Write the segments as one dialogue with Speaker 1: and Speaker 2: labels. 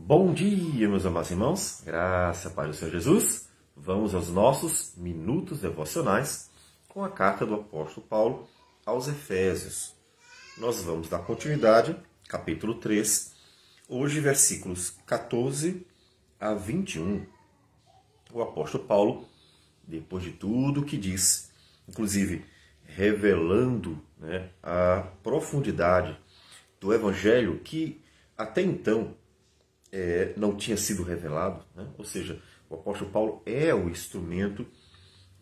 Speaker 1: Bom dia, meus amados irmãos, graça para o Senhor Jesus. Vamos aos nossos minutos devocionais com a carta do apóstolo Paulo aos Efésios. Nós vamos dar continuidade, capítulo 3, hoje versículos 14 a 21. O apóstolo Paulo, depois de tudo o que disse, inclusive revelando a profundidade do evangelho que até então não tinha sido revelado, ou seja, o apóstolo Paulo é o instrumento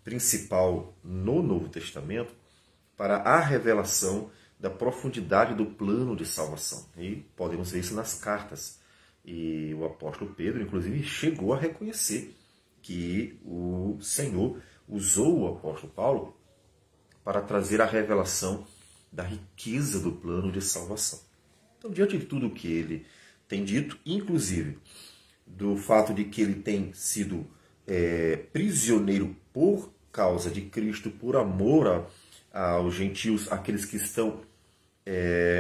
Speaker 1: principal no Novo Testamento para a revelação da profundidade do plano de salvação. E podemos ver isso nas cartas. E o apóstolo Pedro, inclusive, chegou a reconhecer que o Senhor usou o apóstolo Paulo para trazer a revelação da riqueza do plano de salvação. Então, diante de tudo o que ele tem dito, inclusive do fato de que ele tem sido prisioneiro por causa de Cristo, por amor aos gentios, aqueles que estão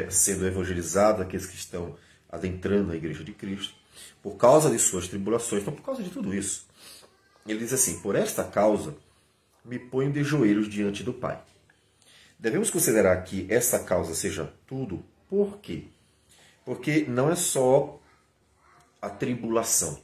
Speaker 1: sendo evangelizados, aqueles que estão adentrando a igreja de Cristo, por causa de suas tribulações. Então, por causa de tudo isso, ele diz assim: por esta causa me ponho de joelhos diante do Pai. Devemos considerar que esta causa seja tudo. Por quê? Porque não é só a tribulação.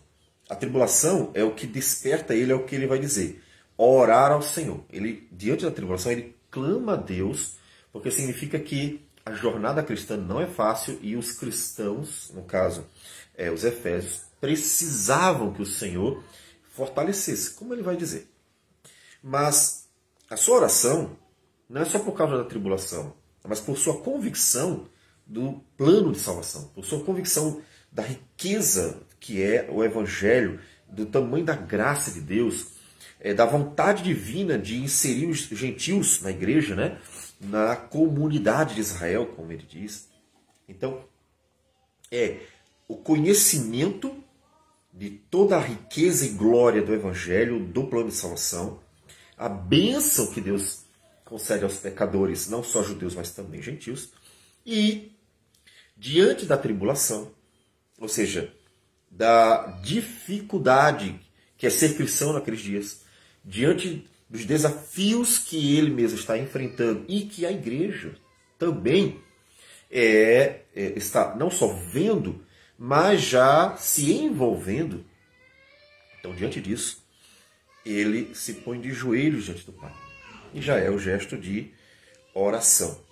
Speaker 1: A tribulação é o que desperta ele, é o que ele vai dizer. Orar ao Senhor. Ele, diante da tribulação, ele clama a Deus, porque significa que a jornada cristã não é fácil e os cristãos, no caso, os efésios, precisavam que o Senhor fortalecesse, como ele vai dizer. Mas a sua oração não é só por causa da tribulação, mas por sua convicção do plano de salvação, por sua convicção da riqueza que é o Evangelho, do tamanho da graça de Deus, da vontade divina de inserir os gentios na igreja, na comunidade de Israel, como ele diz. Então, o conhecimento de toda a riqueza e glória do Evangelho, do plano de salvação, a bênção que Deus concede aos pecadores, não só judeus, mas também gentios, e diante da tribulação, ou seja, da dificuldade que é ser cristão naqueles dias, diante dos desafios que ele mesmo está enfrentando e que a igreja também está não só vendo, mas já se envolvendo. Então, diante disso, ele se põe de joelhos diante do Pai. E já é o gesto de oração.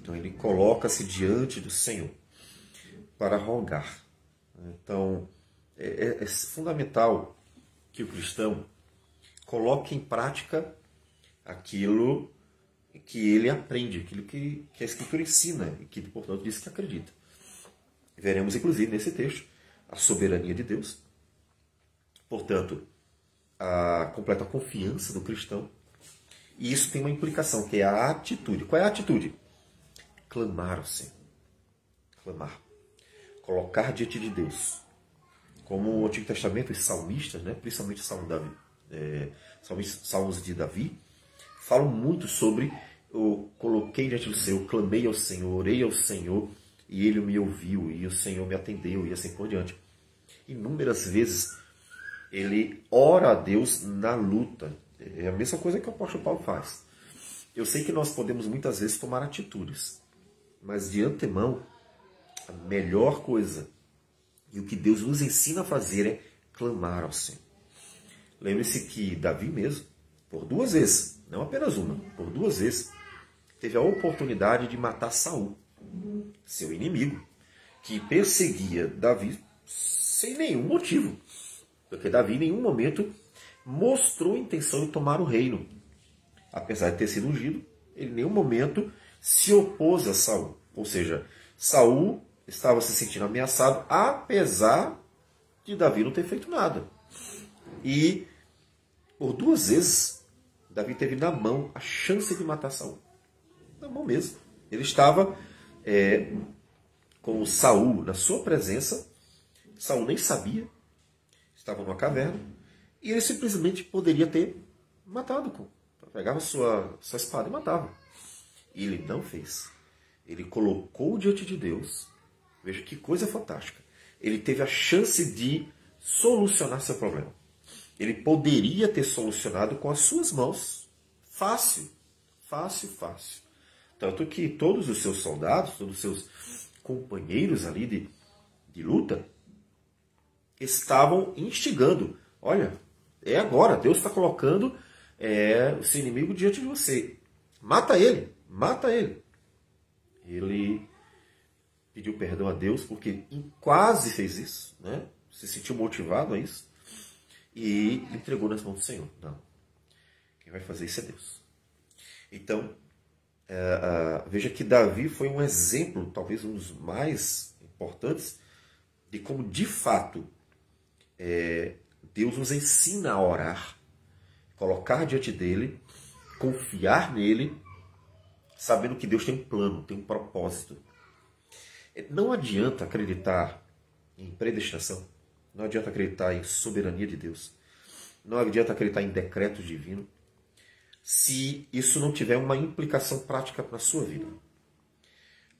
Speaker 1: Então, ele coloca-se diante do Senhor para rogar. Então, é fundamental que o cristão coloque em prática aquilo que ele aprende, aquilo que a Escritura ensina e que, portanto, diz que acredita. Veremos, inclusive, nesse texto, a soberania de Deus. Portanto, a completa confiança do cristão. E isso tem uma implicação, que é a atitude. Qual é a atitude? Clamar ao Senhor. Clamar. Colocar diante de Deus. Como o Antigo Testamento, os salmistas, principalmente salmos de Davi, falam muito sobre eu coloquei diante do Senhor, clamei ao Senhor, orei ao Senhor, e Ele me ouviu, e o Senhor me atendeu, e assim por diante. Inúmeras vezes ele ora a Deus na luta. É a mesma coisa que o apóstolo Paulo faz. Eu sei que nós podemos muitas vezes tomar atitudes, mas de antemão, a melhor coisa e o que Deus nos ensina a fazer é clamar ao Senhor. Lembre-se que Davi mesmo, por 2 vezes, não apenas uma, por 2 vezes, teve a oportunidade de matar Saul, seu inimigo, que perseguia Davi sem nenhum motivo. Porque Davi em nenhum momento mostrou intenção de tomar o reino. Apesar de ter sido ungido, ele em nenhum momento se opôs a Saul. Ou seja, Saul estava se sentindo ameaçado, apesar de Davi não ter feito nada. E por 2 vezes, Davi teve na mão a chance de matar Saul. Na mão mesmo. Ele estava com Saul na sua presença. Saul nem sabia. Estava numa caverna. E ele simplesmente poderia ter matado. Pegava sua espada e matava. E ele não fez. Ele colocou diante de Deus. Veja que coisa fantástica. ele teve a chance de solucionar seu problema. Ele poderia ter solucionado com as suas mãos. Fácil, fácil, fácil. Tanto que todos os seus soldados, todos os seus companheiros ali de luta, estavam instigando. Olha, é agora, Deus está colocando o seu inimigo diante de você. Mata ele, mata ele. Ele pediu perdão a Deus porque quase fez isso, né? Se sentiu motivado a isso e entregou nas mãos do Senhor. Não, quem vai fazer isso é Deus. Então, veja que Davi foi um exemplo, talvez um dos mais importantes, de como de fato Deus nos ensina a orar, colocar diante dele, confiar nele, sabendo que Deus tem um plano, tem um propósito. Não adianta acreditar em predestinação, não adianta acreditar em soberania de Deus, não adianta acreditar em decreto divino, se isso não tiver uma implicação prática na sua vida.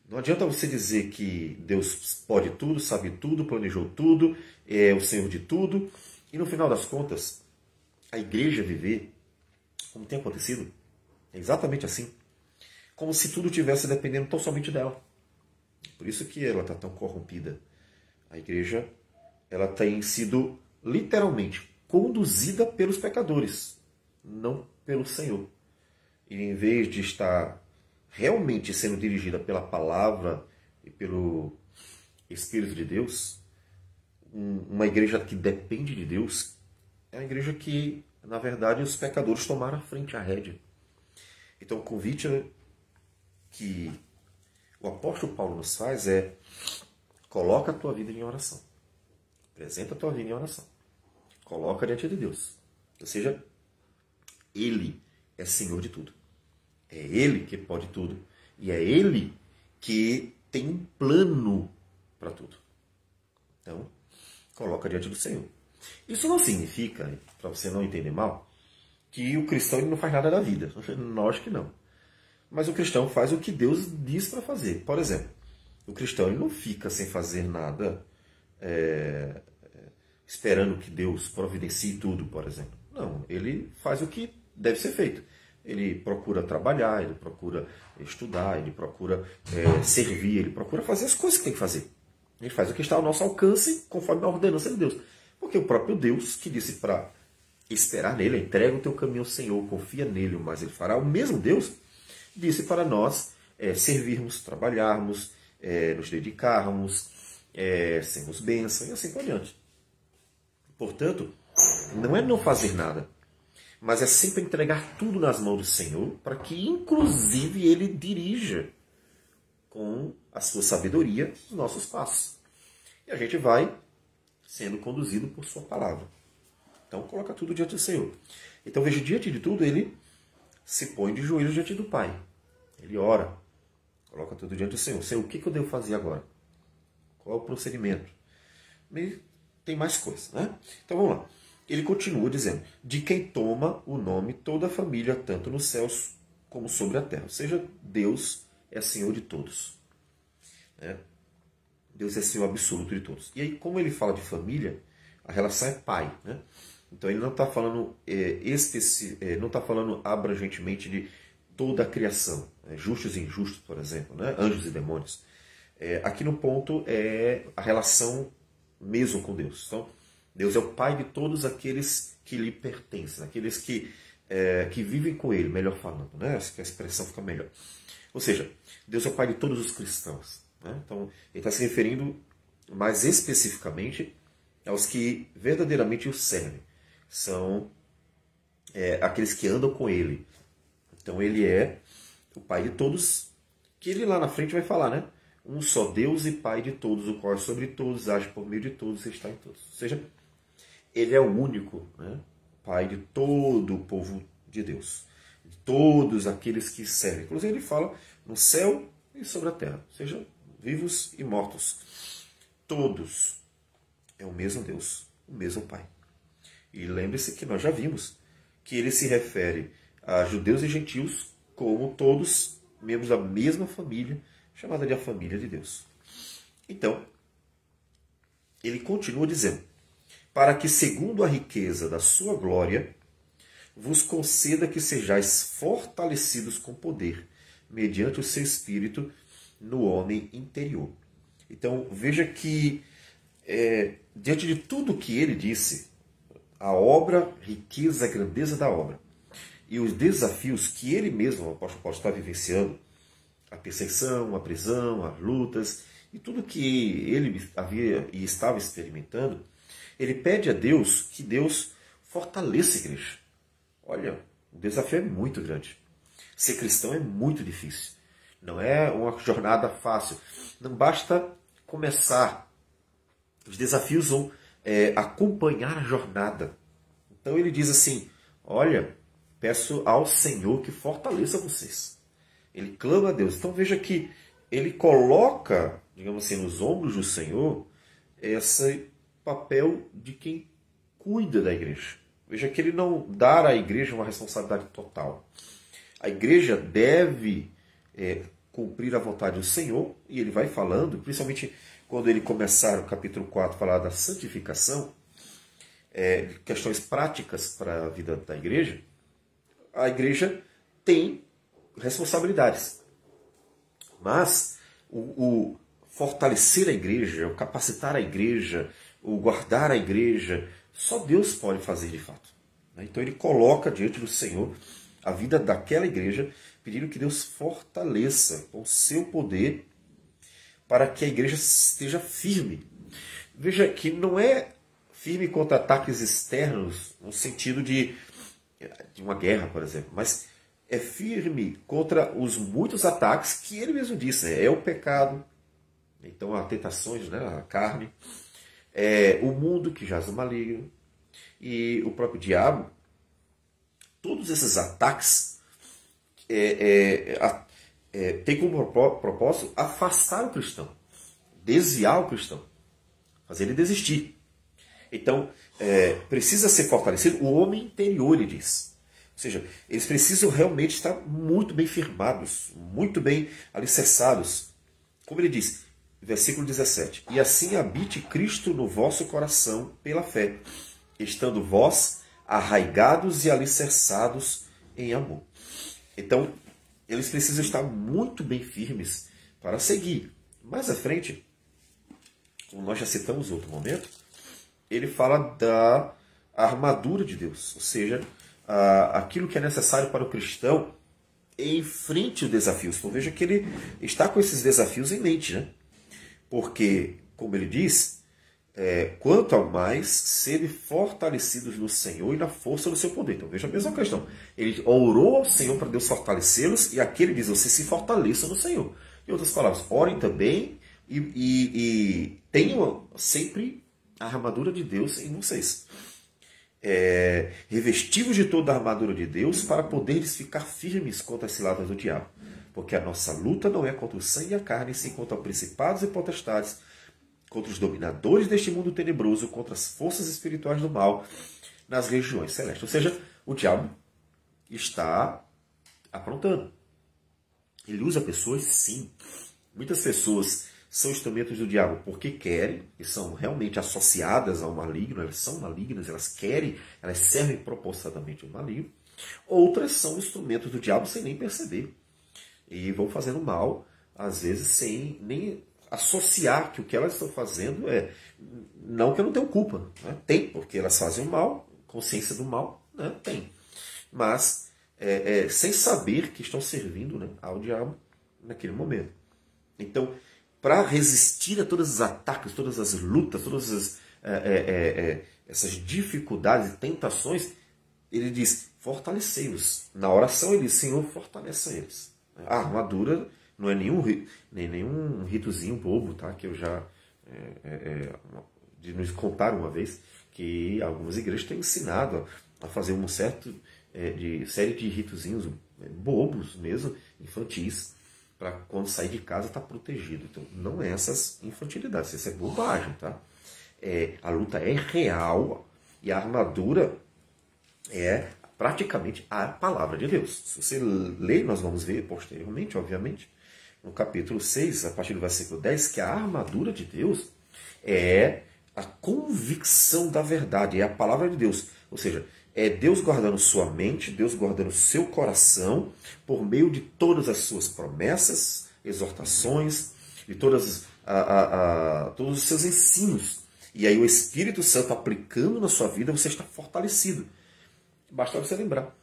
Speaker 1: Não adianta você dizer que Deus pode tudo, sabe tudo, planejou tudo, é o Senhor de tudo, e no final das contas, a igreja viver, como tem acontecido, é exatamente assim, como se tudo tivesse dependendo tão somente dela. Por isso que ela está tão corrompida. A igreja, ela tem sido literalmente conduzida pelos pecadores, não pelo Senhor. E em vez de estar realmente sendo dirigida pela palavra e pelo Espírito de Deus, uma igreja que depende de Deus, é uma igreja que, na verdade, os pecadores tomaram a frente, a rédea. Então o convite que o apóstolo Paulo nos faz é: coloca a tua vida em oração. Apresenta a tua vida em oração. Coloca diante de Deus. Ou seja, Ele é Senhor de tudo. É Ele que pode tudo. E é Ele que tem um plano para tudo. Então, coloca diante do Senhor. Isso não significa, para você não entender mal, que o cristão ele não faz nada da vida. Nós que não. Mas o cristão faz o que Deus diz para fazer. Por exemplo, o cristão ele não fica sem fazer nada esperando que Deus providencie tudo, por exemplo. Não, ele faz o que deve ser feito. Ele procura trabalhar, ele procura estudar, ele procura servir, ele procura fazer as coisas que tem que fazer. Ele faz o que está ao nosso alcance, conforme a ordenança de Deus. Porque o próprio Deus, que disse para esperar nele, entrega o teu caminho ao Senhor, confia nele, mas ele fará. O mesmo Deus disse para nós servirmos, trabalharmos, nos dedicarmos, sermos bênção e assim por diante. Portanto, não é não fazer nada, mas é sempre entregar tudo nas mãos do Senhor, para que inclusive Ele dirija com a sua sabedoria os nossos passos. E a gente vai sendo conduzido por sua palavra. Então coloca tudo diante do Senhor. Então veja, diante de tudo, ele se põe de joelhos diante do Pai. Ele ora, coloca tudo diante do Senhor. Senhor, o que eu devo fazer agora? Qual é o procedimento? E tem mais coisas, né? Então vamos lá. Ele continua dizendo: de quem toma o nome toda a família, tanto nos céus como sobre a terra. Ou seja, Deus é Senhor de todos. Deus é Senhor absoluto de todos. E aí, como ele fala de família, a relação é pai, né? Então ele não está falando não está falando abrangentemente de toda a criação, justos e injustos, por exemplo, né? Anjos e demônios. Aqui no ponto é a relação mesmo com Deus. Então, Deus é o pai de todos aqueles que lhe pertencem, aqueles que vivem com ele, melhor falando, né? Acho que a expressão fica melhor. Ou seja, Deus é o pai de todos os cristãos. Né? Então, ele está se referindo mais especificamente aos que verdadeiramente o servem. São aqueles que andam com ele. Então, ele é o pai de todos, que ele lá na frente vai falar, né? Um só Deus e Pai de todos, o qual é sobre todos, age por meio de todos e está em todos. Ou seja, ele é o único, né? Pai de todo o povo de Deus. De todos aqueles que servem. Inclusive ele fala no céu e sobre a terra. Ou seja, vivos e mortos. Todos é o mesmo Deus, o mesmo Pai. E lembre-se que nós já vimos que ele se refere a judeus e gentios como todos membros da mesma família, chamada de a família de Deus. Então, ele continua dizendo: para que, segundo a riqueza da sua glória, vos conceda que sejais fortalecidos com poder, mediante o seu Espírito no homem interior. Então, veja que, diante de tudo que ele disse, a obra, riqueza, a grandeza da obra, e os desafios que ele mesmo, o apóstolo Paulo, está vivenciando, a perseguição, a prisão, as lutas, e tudo que ele havia e estava experimentando, ele pede a Deus que Deus fortaleça a igreja. Olha, o desafio é muito grande. Ser cristão é muito difícil. Não é uma jornada fácil. Não basta começar. Os desafios vão acompanhar a jornada. Então ele diz assim: olha, peço ao Senhor que fortaleça vocês. Ele clama a Deus. Então veja que ele coloca, digamos assim, nos ombros do Senhor esse papel de quem cuida da igreja. Veja que ele não dá à igreja uma responsabilidade total. A igreja deve cumprir a vontade do Senhor, e ele vai falando, principalmente quando ele começar o capítulo 4, falar da santificação, questões práticas para a vida da igreja. A igreja tem responsabilidades. Mas o fortalecer a igreja, o capacitar a igreja, o guardar a igreja, só Deus pode fazer de fato. Então ele coloca diante do Senhor a vida daquela igreja, pedindo que Deus fortaleça com o seu poder para que a igreja esteja firme. Veja que não é firme contra ataques externos, no sentido de uma guerra, por exemplo, mas é firme contra os muitos ataques que ele mesmo disse. É o pecado, então as tentações, né, a carne, o mundo que jaz no maligno e o próprio diabo. Todos esses ataques têm como propósito afastar o cristão, desviar o cristão, fazer ele desistir. Então, precisa ser fortalecido o homem interior, ele diz. Ou seja, eles precisam realmente estar muito bem firmados, muito bem alicerçados. Como ele diz, versículo 17: e assim habite Cristo no vosso coração pela fé, estando vós arraigados e alicerçados em amor. Então, eles precisam estar muito bem firmes para seguir. Mais à frente, como nós já citamos em outro momento, ele fala da armadura de Deus, ou seja, aquilo que é necessário para o cristão enfrente os desafios. Então veja que ele está com esses desafios em mente, né? Porque, como ele diz, quanto ao mais, sede fortalecidos no Senhor e na força do seu poder. Então veja a mesma questão. Ele orou ao Senhor para Deus fortalecê-los, e aqui ele diz: vocês se fortaleçam no Senhor. Em outras palavras, orem também e tenham sempre a armadura de Deus em vocês. Revestivos de toda a armadura de Deus para poderes ficar firmes contra as ciladas do diabo. Porque a nossa luta não é contra o sangue e a carne, sim contra principados e potestades, contra os dominadores deste mundo tenebroso, contra as forças espirituais do mal nas regiões celestes. Ou seja, o diabo está aprontando. Ele usa pessoas, sim. Muitas pessoas são instrumentos do diabo porque querem, e são realmente associadas ao maligno, elas são malignas, elas querem, elas servem proporcionalmente ao maligno. Outras são instrumentos do diabo sem nem perceber. E vão fazendo mal, às vezes, sem nem associar que o que elas estão fazendo não que eu não tenho culpa. Né? Tem, porque elas fazem o mal, consciência do mal, né? Tem. Mas sem saber que estão servindo, né, ao diabo naquele momento. Então, para resistir a todos os ataques, todas as lutas, todas essas dificuldades e tentações, ele diz: fortalecei-os. Na oração ele diz: Senhor, fortaleça eles. A armadura não é nenhum ritozinho bobo, tá? Que eu já nos contaram uma vez que algumas igrejas têm ensinado a fazer uma série de ritozinhos bobos mesmo, infantis, para quando sair de casa estar protegido. Então, não é essas infantilidades, isso é bobagem, tá? A luta é real e a armadura é praticamente a palavra de Deus. Se você ler, nós vamos ver posteriormente, obviamente, no capítulo 6, a partir do versículo 10, que a armadura de Deus é a convicção da verdade, é a palavra de Deus. Ou seja, é Deus guardando sua mente, Deus guardando seu coração, por meio de todas as suas promessas, exortações, de todos os seus ensinos. E aí o Espírito Santo aplicando na sua vida, você está fortalecido. Basta você lembrar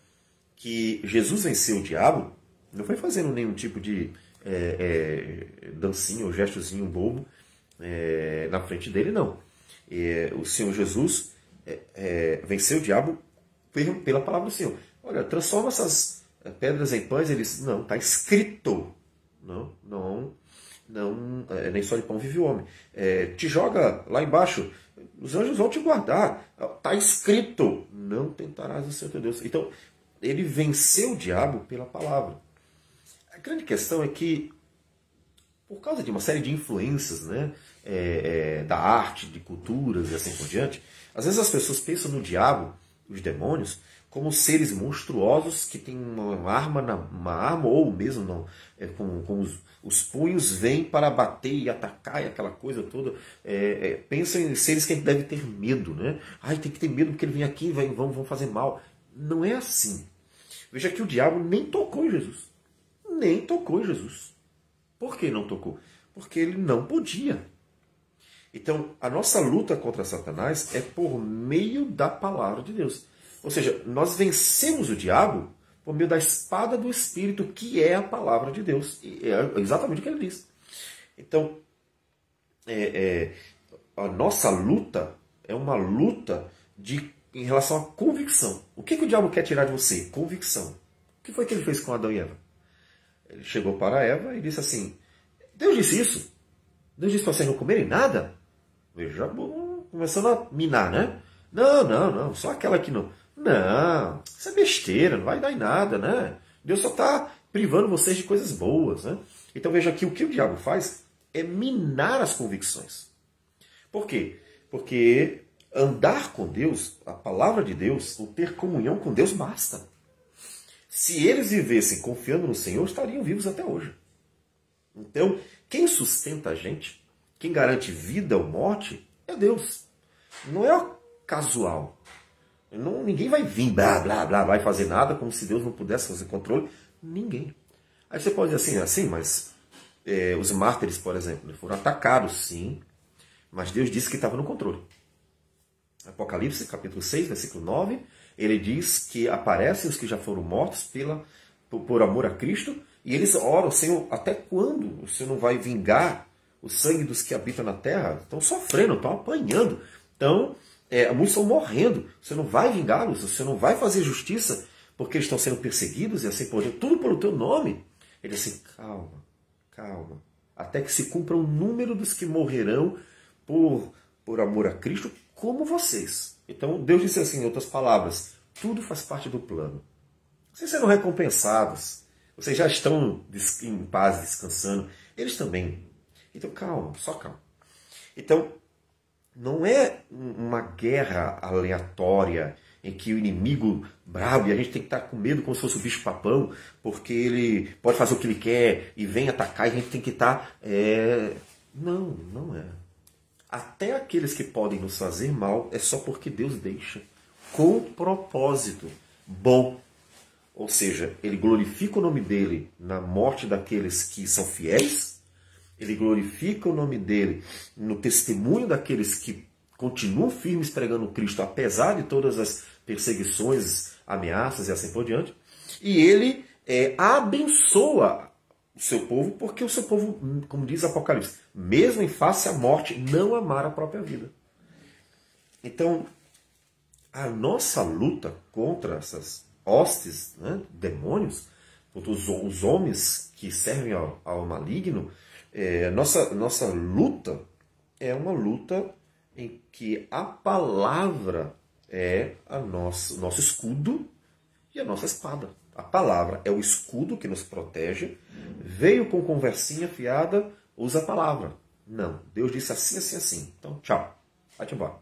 Speaker 1: que Jesus venceu o diabo, não foi fazendo nenhum tipo de dancinha ou gestozinho bobo na frente dele, não. O Senhor Jesus venceu o diabo pela palavra do Senhor. Olha, transforma essas pedras em pães. Ele disse, não, está escrito. Não, nem só de pão vive o homem. Te joga lá embaixo, os anjos vão te guardar. Está escrito, não tentarás o Senhor teu Deus. Então, ele venceu o diabo pela palavra. A grande questão é que, por causa de uma série de influências, né, da arte, de culturas e assim por diante, às vezes as pessoas pensam no diabo, os demônios, como seres monstruosos que têm uma arma ou mesmo não, com os punhos vêm para bater e atacar e aquela coisa toda. Pensam em seres que a gente deve ter medo, né? Ai, tem que ter medo porque ele vem aqui e vão fazer mal. Não é assim. Veja que o diabo nem tocou em Jesus. Nem tocou em Jesus. Por que não tocou? Porque ele não podia. Então, a nossa luta contra Satanás é por meio da palavra de Deus. Ou seja, nós vencemos o diabo por meio da espada do Espírito, que é a palavra de Deus. E é exatamente o que ele diz. Então, a nossa luta é uma luta em relação à convicção. O que o diabo quer tirar de você? Convicção. O que foi que ele fez com Adão e Eva? Ele chegou para Eva e disse assim, Deus disse isso? Deus disse para vocês não comerem nada? Veja, começando a minar, né? Não, só aquela que não. Não, isso é besteira, não vai dar em nada, né? Deus só está privando vocês de coisas boas, né? Então veja aqui, o que o diabo faz é minar as convicções. Por quê? Porque andar com Deus, a palavra de Deus, ou ter comunhão com Deus, basta. Se eles vivessem confiando no Senhor, estariam vivos até hoje. Então, quem sustenta a gente, quem garante vida ou morte, é Deus. Não é casual. Ninguém vai vir, blá, blá, blá, vai fazer nada, como se Deus não pudesse fazer controle. Ninguém. Aí você pode dizer assim, mas os mártires, por exemplo, foram atacados, sim, mas Deus disse que estava no controle. Apocalipse, capítulo 6, versículo 9, ele diz que aparecem os que já foram mortos por amor a Cristo, e eles oram, Senhor, até quando o Senhor não vai vingar o sangue dos que habitam na terra? Estão sofrendo, estão apanhando, muitos estão morrendo. Você não vai vingá-los, você não vai fazer justiça, porque eles estão sendo perseguidos e assim por diante, tudo pelo teu nome. Ele diz assim, calma, até que se cumpra o número dos que morrerão por amor a Cristo, como vocês. Então Deus disse assim, em outras palavras, tudo faz parte do plano. Vocês serão recompensados, vocês já estão em paz, descansando, eles também. Então calma, só calma. Então, não é uma guerra aleatória em que o inimigo bravo e a gente tem que estar com medo como se fosse o bicho-papão, porque ele pode fazer o que ele quer e vem atacar e a gente tem que estar... Não é. Até aqueles que podem nos fazer mal é só porque Deus deixa, com propósito bom. Ou seja, ele glorifica o nome dele na morte daqueles que são fiéis, ele glorifica o nome dele no testemunho daqueles que continuam firmes pregando Cristo, apesar de todas as perseguições, ameaças e assim por diante. E ele abençoa o seu povo, porque o seu povo, como diz Apocalipse, mesmo em face à morte, não amar a própria vida. Então, a nossa luta contra essas hostes, né, demônios, contra os homens que servem ao maligno, nossa luta é uma luta em que a palavra é o nosso escudo e a nossa espada. A palavra é o escudo que nos protege. Veio com conversinha fiada, usa a palavra. Não, Deus disse assim, assim, assim. Então, tchau, vai-te embora.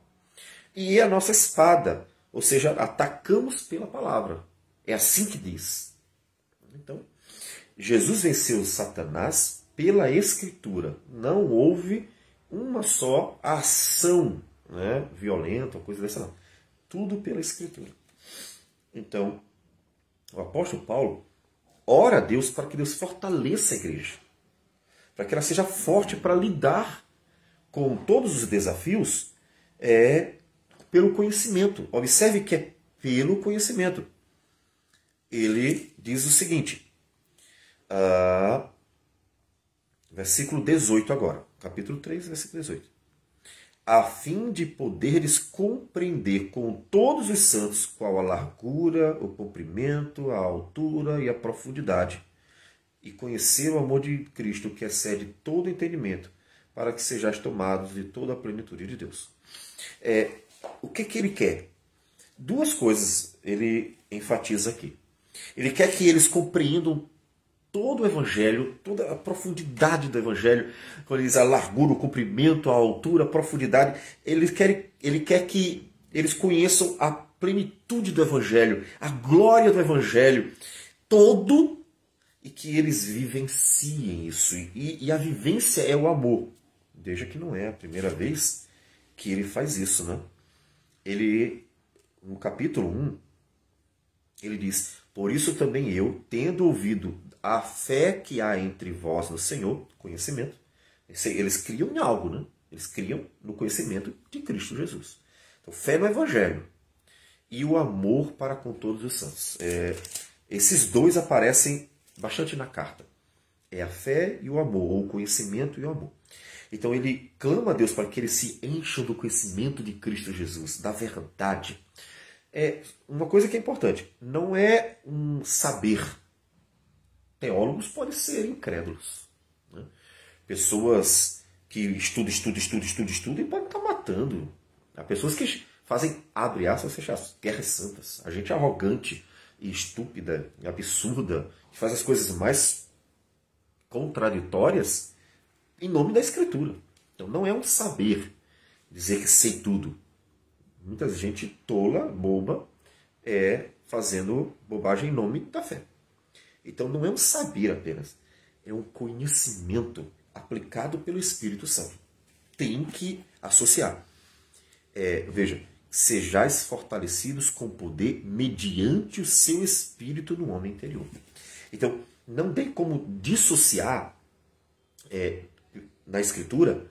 Speaker 1: E a nossa espada, ou seja, atacamos pela palavra. É assim que diz. Então, Jesus venceu Satanás pela Escritura. Não houve uma só ação né, violenta, coisa dessa não. Tudo pela Escritura. Então, o apóstolo Paulo ora a Deus para que Deus fortaleça a igreja, para que ela seja forte para lidar com todos os desafios pelo conhecimento. Observe que é pelo conhecimento. Ele diz o seguinte, versículo 18 agora, capítulo 3, versículo 18. A fim de poderes compreender com todos os santos qual a largura, o comprimento, a altura e a profundidade, e conhecer o amor de Cristo que excede todo entendimento, para que sejais tomados de toda a plenitude de Deus. O que ele quer? Duas coisas ele enfatiza aqui. Ele quer que eles compreendam todo o Evangelho, toda a profundidade do Evangelho, quando ele diz a largura, o comprimento, a altura, a profundidade, ele quer que eles conheçam a plenitude do Evangelho, a glória do Evangelho, todo, e que eles vivenciem isso. E a vivência é o amor. Veja que não é a primeira vez que ele faz isso, né? Ele, no capítulo 1, ele diz, por isso também eu, tendo ouvido a fé que há entre vós no Senhor, conhecimento, eles criam em algo, né? Eles criam no conhecimento de Cristo Jesus. Então, fé no Evangelho e o amor para com todos os santos. Esses dois aparecem bastante na carta. É a fé e o amor, ou o conhecimento e o amor. Então ele clama a Deus para que eles se encham do conhecimento de Cristo Jesus, da verdade. Uma coisa que é importante, não é um saber. Teólogos podem ser incrédulos, né? Pessoas que estudam e podem estar matando. Há pessoas que fazem, abre aspas, fecha aspas, guerras santas. A gente é arrogante e estúpida e absurda, que faz as coisas mais contraditórias em nome da Escritura. Então não é um saber dizer que sei tudo. Muita gente tola, boba, fazendo bobagem em nome da fé. Então não é um saber apenas, é um conhecimento aplicado pelo Espírito Santo. Tem que associar. Veja, sejais fortalecidos com poder mediante o seu Espírito no homem interior. Então não tem como dissociar na Escritura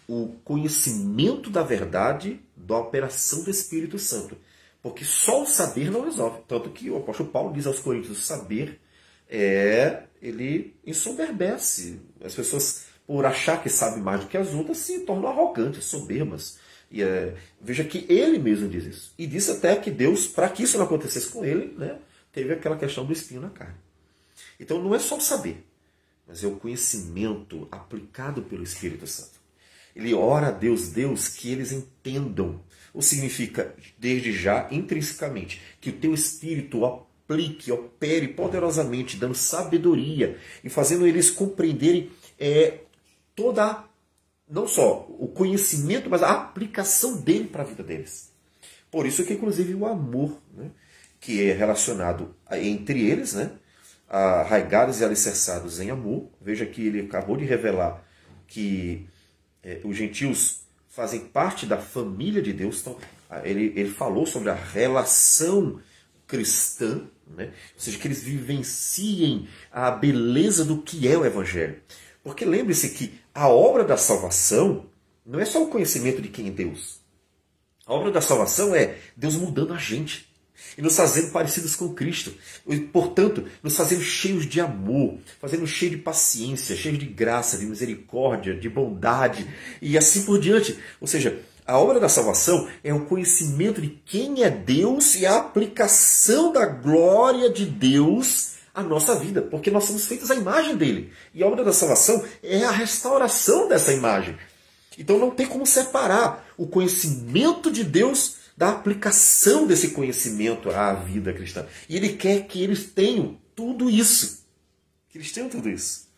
Speaker 1: o conhecimento da verdade da operação do Espírito Santo. Porque só o saber não resolve. Tanto que o apóstolo Paulo diz aos Coríntios, o saber ele ensoberbece. As pessoas, por achar que sabem mais do que as outras, se tornam arrogantes, soberbas. E, veja que ele mesmo diz isso. E disse até que Deus, para que isso não acontecesse com ele, né, teve aquela questão do espinho na carne. Então não é só o saber, mas é o conhecimento aplicado pelo Espírito Santo. Ele ora a Deus, que eles entendam. Ou significa, desde já, intrinsecamente, que o teu Espírito aplique, opere poderosamente, dando sabedoria e fazendo eles compreenderem não só o conhecimento, mas a aplicação dele para a vida deles. Por isso que, inclusive, o amor, né, que é relacionado entre eles, né, arraigados e alicerçados em amor. Veja que ele acabou de revelar que os gentios fazem parte da família de Deus. Então, ele falou sobre a relação cristã, né? Ou seja, que eles vivenciem a beleza do que é o Evangelho. Porque lembre-se que a obra da salvação não é só o conhecimento de quem é Deus. A obra da salvação é Deus mudando a gente e nos fazendo parecidos com Cristo. E, portanto, nos fazendo cheios de amor, fazendo cheios de paciência, cheios de graça, de misericórdia, de bondade e assim por diante. Ou seja, a obra da salvação é o conhecimento de quem é Deus e a aplicação da glória de Deus à nossa vida, porque nós somos feitos à imagem dele. E a obra da salvação é a restauração dessa imagem. Então não tem como separar o conhecimento de Deus da aplicação desse conhecimento à vida cristã. E ele quer que eles tenham tudo isso. Que eles tenham tudo isso.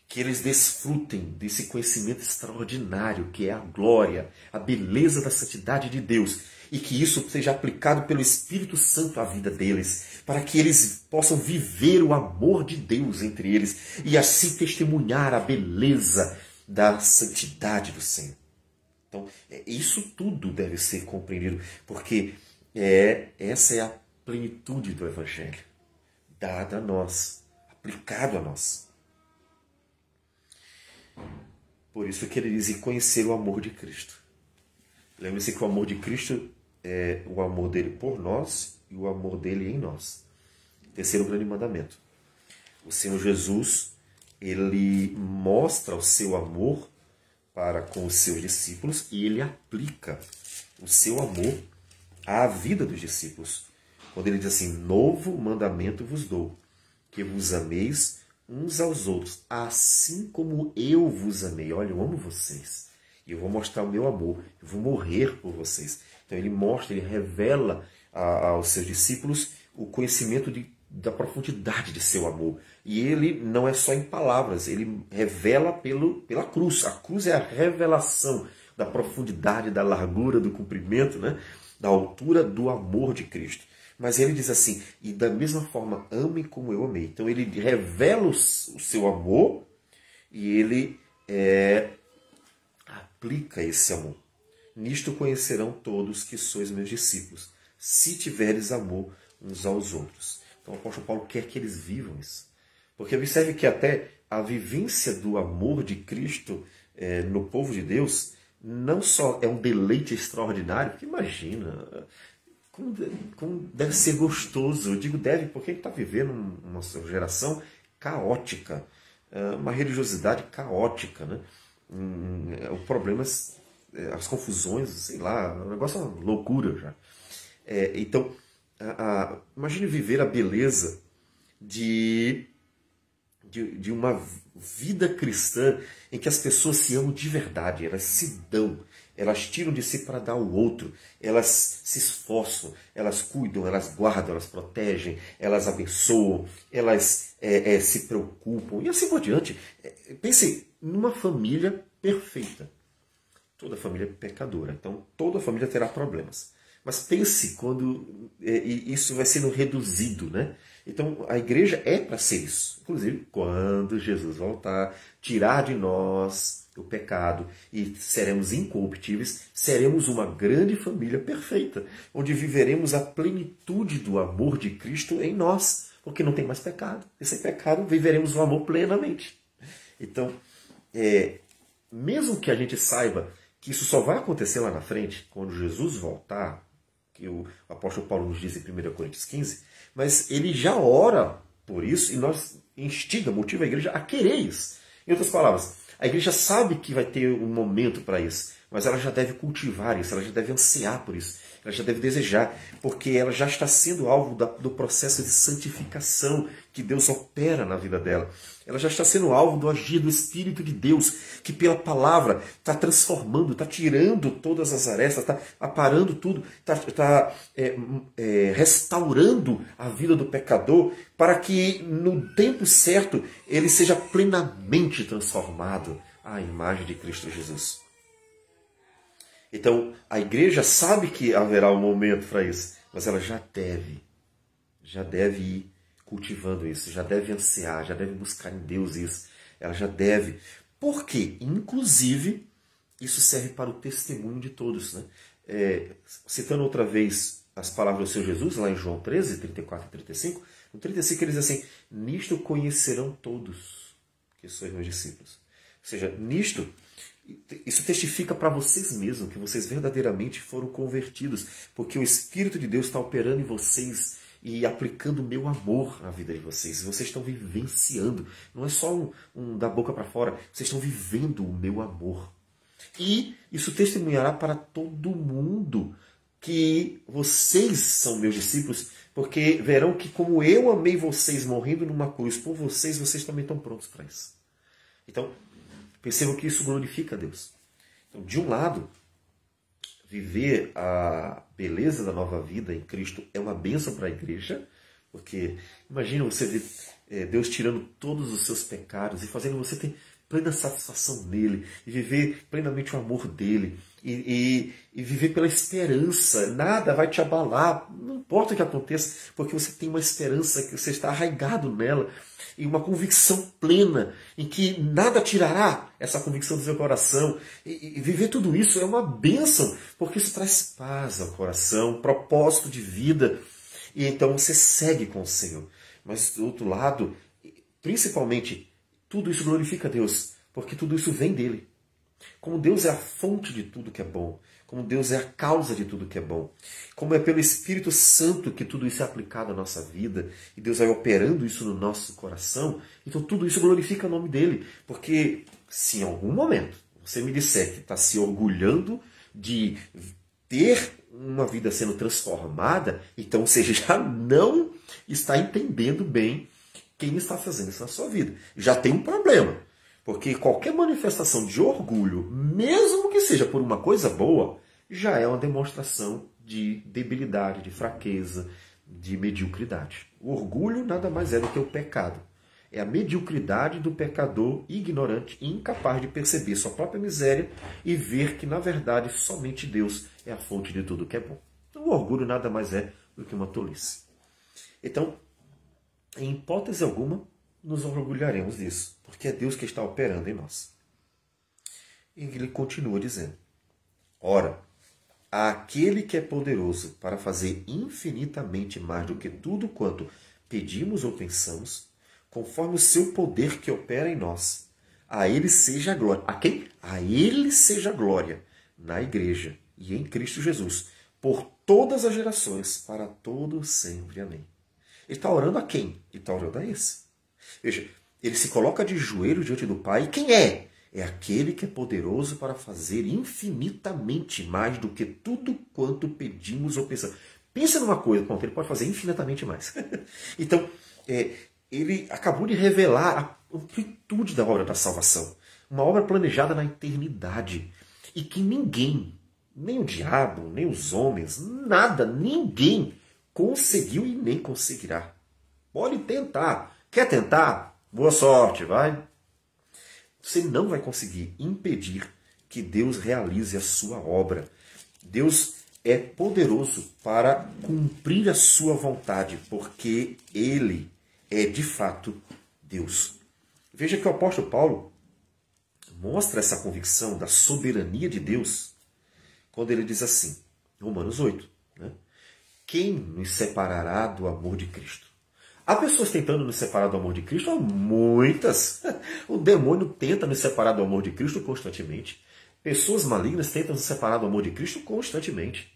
Speaker 1: Que eles desfrutem desse conhecimento extraordinário, que é a glória, a beleza da santidade de Deus. E que isso seja aplicado pelo Espírito Santo à vida deles, para que eles possam viver o amor de Deus entre eles e assim testemunhar a beleza da santidade do Senhor. Então, isso tudo deve ser compreendido, porque essa é a plenitude do Evangelho, dada a nós, aplicado a nós. Por isso que ele diz, e conhecer o amor de Cristo. Lembre-se que o amor de Cristo é o amor dele por nós e o amor dele em nós. Terceiro grande mandamento. O Senhor Jesus, ele mostra o seu amor para com os seus discípulos e ele aplica o seu amor à vida dos discípulos. Quando ele diz assim, novo mandamento vos dou, que vos ameis uns aos outros, assim como eu vos amei. Olha, eu amo vocês. E eu vou mostrar o meu amor. Eu vou morrer por vocês. Então ele mostra, ele revela aos seus discípulos o conhecimento da profundidade de seu amor. E ele não é só em palavras, ele revela pela cruz. A cruz é a revelação da profundidade, da largura, do comprimento, né? Da altura do amor de Cristo. Mas ele diz assim, e da mesma forma, amem como eu amei. Então ele revela o seu amor e ele aplica esse amor. Nisto conhecerão todos que sois meus discípulos, se tiveres amor uns aos outros. Então o apóstolo Paulo quer que eles vivam isso. Porque observe que até a vivência do amor de Cristo no povo de Deus não só é um deleite extraordinário, porque imagina... Como deve ser gostoso. Eu digo deve porque a gente está vivendo uma geração caótica, uma religiosidade caótica, né? O problema, as confusões, sei lá, o negócio é uma loucura já. Então, imagine viver a beleza de uma vida cristã em que as pessoas se amam de verdade, elas se dão. Elas tiram de si para dar ao outro, elas se esforçam, elas cuidam, elas guardam, elas protegem, elas abençoam, elas se preocupam e assim por diante. Pense numa família perfeita. Toda família é pecadora, então toda família terá problemas. Mas pense quando isso vai sendo reduzido, né? Então a igreja é para ser isso. Inclusive, quando Jesus voltar, tirar de nós o pecado e seremos incorruptíveis, seremos uma grande família perfeita, onde viveremos a plenitude do amor de Cristo em nós, porque não tem mais pecado. E sem pecado viveremos o amor plenamente. Então, mesmo que a gente saiba que isso só vai acontecer lá na frente, quando Jesus voltar, que o apóstolo Paulo nos diz em 1 Coríntios 15, mas ele já ora por isso e nós motiva a igreja a querer isso. Em outras palavras, a igreja sabe que vai ter um momento para isso, mas ela já deve cultivar isso, ela já deve ansiar por isso, ela já deve desejar, porque ela já está sendo alvo do processo de santificação que Deus opera na vida dela. Ela já está sendo alvo do agir do Espírito de Deus, que pela palavra está transformando, está tirando todas as arestas, está aparando tudo, está restaurando a vida do pecador, para que no tempo certo ele seja plenamente transformado à imagem de Cristo Jesus. Então, a igreja sabe que haverá um momento para isso, mas ela já deve ir cultivando isso, já deve ansiar, já deve buscar em Deus isso, ela já deve. Por quê? Inclusive, isso serve para o testemunho de todos, né? Citando outra vez as palavras do Senhor Jesus, lá em João 13, 34 e 35, no 35 ele diz assim, nisto conhecerão todos que sois meus discípulos. Ou seja, nisto, isso testifica para vocês mesmos que vocês verdadeiramente foram convertidos, porque o Espírito de Deus está operando em vocês e aplicando o meu amor na vida de vocês. Vocês estão vivenciando, não é só da boca para fora, vocês estão vivendo o meu amor. E isso testemunhará para todo mundo que vocês são meus discípulos, porque verão que como eu amei vocês morrendo numa cruz por vocês, vocês também estão prontos para isso. Então, percebam que isso glorifica a Deus. Então, de um lado, viver a beleza da nova vida em Cristo é uma bênção para a igreja, porque imagina você ver Deus tirando todos os seus pecados e fazendo você ter plena satisfação nele, e viver plenamente o amor dele, e viver pela esperança. Nada vai te abalar, não importa o que aconteça, porque você tem uma esperança, que você está arraigado nela, e uma convicção plena, em que nada tirará essa convicção do seu coração. E viver tudo isso é uma bênção, porque isso traz paz ao coração, propósito de vida, e então você segue com o Senhor. Mas do outro lado, principalmente, tudo isso glorifica a Deus, porque tudo isso vem dele. Como Deus é a fonte de tudo que é bom, como Deus é a causa de tudo que é bom, como é pelo Espírito Santo que tudo isso é aplicado à nossa vida, e Deus vai operando isso no nosso coração, então tudo isso glorifica o nome dele. Porque se em algum momento você me disser que está se orgulhando de ter uma vida sendo transformada, então você já não está entendendo bem quem está fazendo isso na sua vida. Já tem um problema. Porque qualquer manifestação de orgulho, mesmo que seja por uma coisa boa, já é uma demonstração de debilidade, de fraqueza, de mediocridade. O orgulho nada mais é do que o pecado. É a mediocridade do pecador ignorante e incapaz de perceber sua própria miséria e ver que, na verdade, somente Deus é a fonte de tudo que é bom. Então, o orgulho nada mais é do que uma tolice. Então, em hipótese alguma, nos orgulharemos disso, porque é Deus que está operando em nós. E ele continua dizendo: ora, aquele que é poderoso para fazer infinitamente mais do que tudo quanto pedimos ou pensamos, conforme o seu poder que opera em nós, a ele seja a glória. A quem? A ele seja a glória na igreja e em Cristo Jesus, por todas as gerações, para todo sempre. Amém. Ele está orando a quem? Ele está orando a esse. Veja, ele se coloca de joelhos diante do Pai. E quem é? É aquele que é poderoso para fazer infinitamente mais do que tudo quanto pedimos ou pensamos. Pensa numa coisa, pronto, ele pode fazer infinitamente mais. Então, ele acabou de revelar a amplitude da obra da salvação. Uma obra planejada na eternidade. E que ninguém, nem o diabo, nem os homens, nada, ninguém conseguiu e nem conseguirá. Pode tentar. Quer tentar? Boa sorte, vai. Você não vai conseguir impedir que Deus realize a sua obra. Deus é poderoso para cumprir a sua vontade, porque Ele é de fato Deus. Veja que o apóstolo Paulo mostra essa convicção da soberania de Deus quando ele diz assim, Romanos 8, né? Quem nos separará do amor de Cristo? Há pessoas tentando nos separar do amor de Cristo? Há muitas. O demônio tenta nos separar do amor de Cristo constantemente. Pessoas malignas tentam nos separar do amor de Cristo constantemente.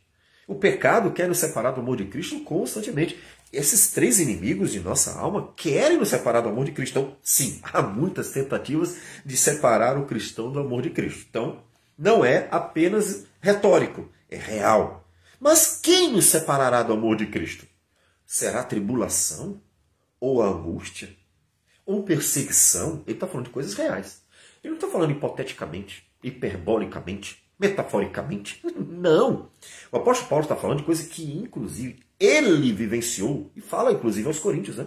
Speaker 1: O pecado quer nos separar do amor de Cristo constantemente. Esses três inimigos de nossa alma querem nos separar do amor de Cristo. Então, sim, há muitas tentativas de separar o cristão do amor de Cristo. Então, não é apenas retórico, é real. Mas quem nos separará do amor de Cristo? Será a tribulação? Ou a angústia, ou perseguição? Ele está falando de coisas reais. Ele não está falando hipoteticamente, hiperbolicamente, metaforicamente. Não. O apóstolo Paulo está falando de coisa que, inclusive, ele vivenciou, e fala, inclusive, aos Coríntios, né?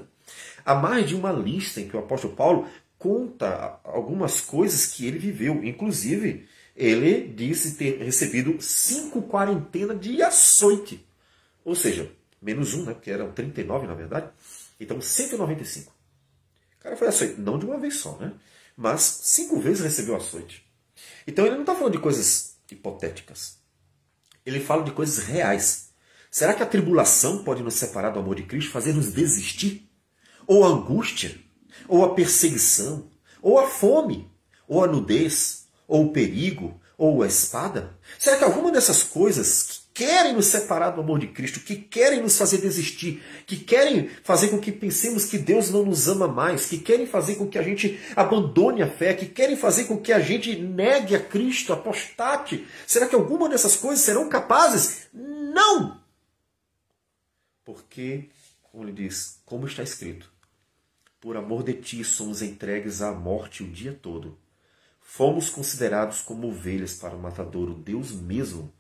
Speaker 1: Há mais de uma lista em que o apóstolo Paulo conta algumas coisas que ele viveu. Inclusive, ele disse ter recebido 5 quarentenas de açoite. Ou seja, menos um, né? Porque eram 39, na verdade. Então, 195. O cara foi açoite, não de uma vez só, né? Mas 5 vezes recebeu açoite. Então, ele não está falando de coisas hipotéticas. Ele fala de coisas reais. Será que a tribulação pode nos separar do amor de Cristo, fazer-nos desistir? Ou a angústia? Ou a perseguição? Ou a fome? Ou a nudez? Ou o perigo? Ou a espada? Será que alguma dessas coisas querem nos separar do amor de Cristo, que querem nos fazer desistir, que querem fazer com que pensemos que Deus não nos ama mais, que querem fazer com que a gente abandone a fé, que querem fazer com que a gente negue a Cristo, apostate? Será que alguma dessas coisas serão capazes? Não! Porque, como ele diz, como está escrito, por amor de ti somos entregues à morte o dia todo. Fomos considerados como ovelhas para o matadouro. Deus mesmo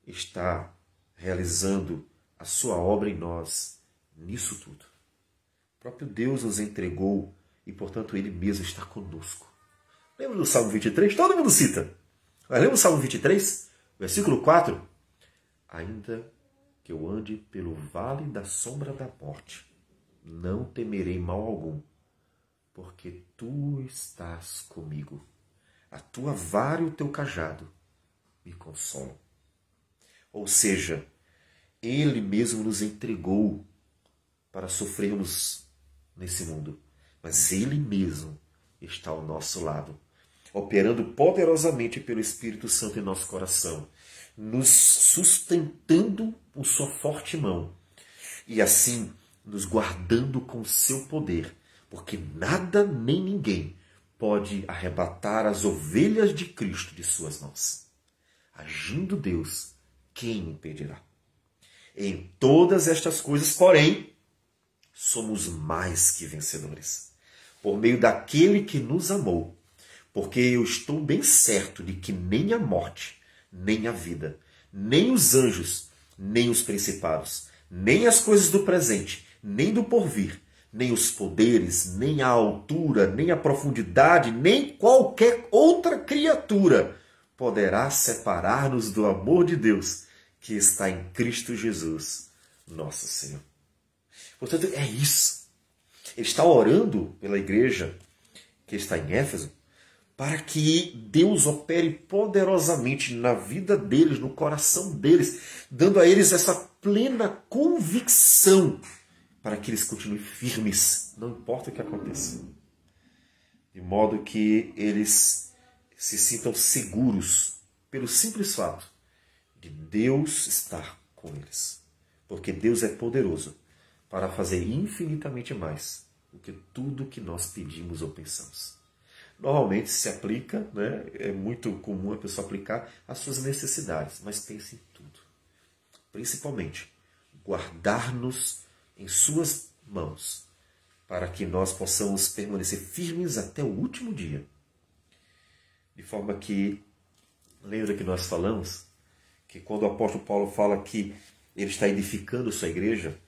Speaker 1: está realizando a sua obra em nós, nisso tudo. O próprio Deus nos entregou e, portanto, Ele mesmo está conosco. Lembra do Salmo 23? Todo mundo cita. Mas lembra do Salmo 23? Versículo 4. Ainda que eu ande pelo vale da sombra da morte, não temerei mal algum, porque tu estás comigo. A tua vara e o teu cajado me consolam. Ou seja, Ele mesmo nos entregou para sofrermos nesse mundo. Mas Ele mesmo está ao nosso lado, operando poderosamente pelo Espírito Santo em nosso coração, nos sustentando com sua forte mão e assim nos guardando com seu poder, porque nada nem ninguém pode arrebatar as ovelhas de Cristo de suas mãos. Agindo Deus, quem impedirá? Em todas estas coisas, porém, somos mais que vencedores, por meio daquele que nos amou, porque eu estou bem certo de que nem a morte, nem a vida, nem os anjos, nem os principados, nem as coisas do presente, nem do porvir, nem os poderes, nem a altura, nem a profundidade, nem qualquer outra criatura poderá separar-nos do amor de Deus que está em Cristo Jesus, nosso Senhor. Portanto, é isso. Ele está orando pela igreja que está em Éfeso para que Deus opere poderosamente na vida deles, no coração deles, dando a eles essa plena convicção para que eles continuem firmes, não importa o que aconteça. De modo que eles se sintam seguros pelo simples fato de Deus estar com eles. Porque Deus é poderoso para fazer infinitamente mais do que tudo que nós pedimos ou pensamos. Normalmente se aplica, né? É muito comum a pessoa aplicar as suas necessidades, mas pense em tudo. Principalmente, guardar-nos em suas mãos, para que nós possamos permanecer firmes até o último dia. De forma que, lembra que nós falamos que quando o apóstolo Paulo fala que ele está edificando sua igreja,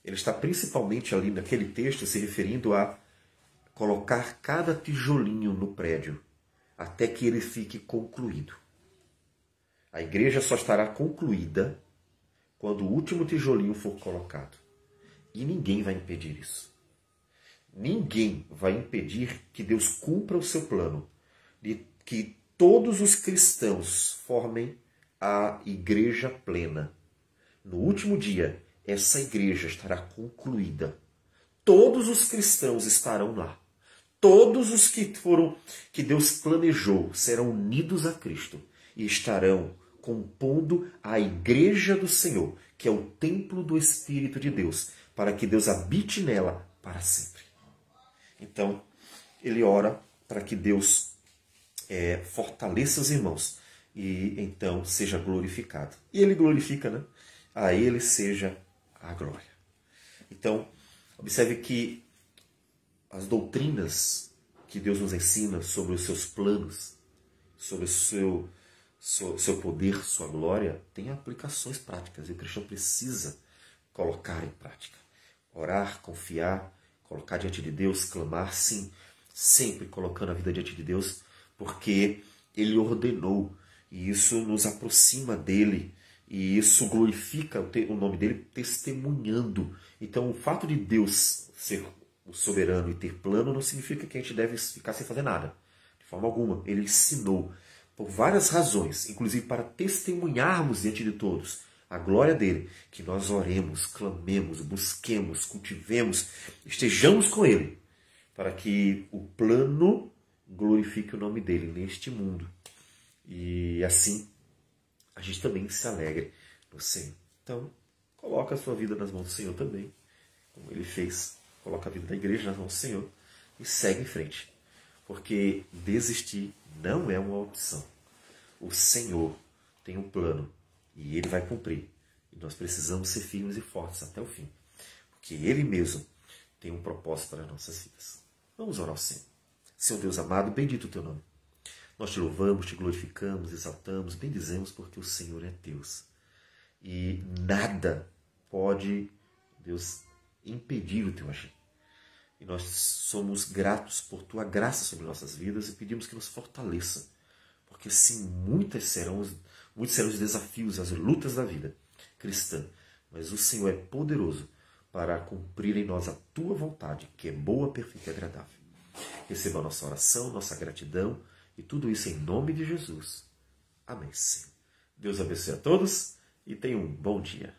Speaker 1: ele está principalmente ali naquele texto se referindo a colocar cada tijolinho no prédio até que ele fique concluído. A igreja só estará concluída quando o último tijolinho for colocado. E ninguém vai impedir isso. Ninguém vai impedir que Deus cumpra o seu plano de que todos os cristãos formem a igreja plena. No último dia, essa igreja estará concluída. Todos os cristãos estarão lá. Todos os que Deus planejou serão unidos a Cristo e estarão compondo a igreja do Senhor, que é o templo do Espírito de Deus, para que Deus habite nela para sempre. Então, ele ora para que Deus fortaleça os irmãos e então seja glorificado. E ele glorifica, né? A ele seja a glória. Então, observe que as doutrinas que Deus nos ensina sobre os seus planos, sobre o seu poder, sua glória, tem aplicações práticas e o cristão precisa colocar em prática. Orar, confiar, colocar diante de Deus, clamar, sim, sempre colocando a vida diante de Deus, porque Ele ordenou e isso nos aproxima dEle e isso glorifica o nome dEle testemunhando. Então o fato de Deus ser o soberano e ter plano não significa que a gente deve ficar sem fazer nada. De forma alguma. Ele ensinou por várias razões, inclusive para testemunharmos diante de todos a glória dele, que nós oremos, clamemos, busquemos, cultivemos, estejamos com ele, para que o plano glorifique o nome dele neste mundo. E assim a gente também se alegre no Senhor. Então, coloca a sua vida nas mãos do Senhor também, como ele fez. Coloca a vida da igreja nas mãos do Senhor e segue em frente. Porque desistir não é uma opção. O Senhor tem um plano e Ele vai cumprir. E nós precisamos ser firmes e fortes até o fim. Porque Ele mesmo tem um propósito para as nossas vidas. Vamos orar ao Senhor. Senhor Deus amado, bendito o Teu nome. Nós Te louvamos, Te glorificamos, exaltamos, bendizemos porque o Senhor é Deus. E nada pode, Deus, impedir o Teu agir. E nós somos gratos por Tua graça sobre nossas vidas e pedimos que nos fortaleça. Porque sim, muitos serão muitos serão os desafios, as lutas da vida cristã, mas o Senhor é poderoso para cumprir em nós a tua vontade, que é boa, perfeita e agradável. Receba a nossa oração, nossa gratidão e tudo isso em nome de Jesus. Amém, Senhor. Deus abençoe a todos e tenha um bom dia.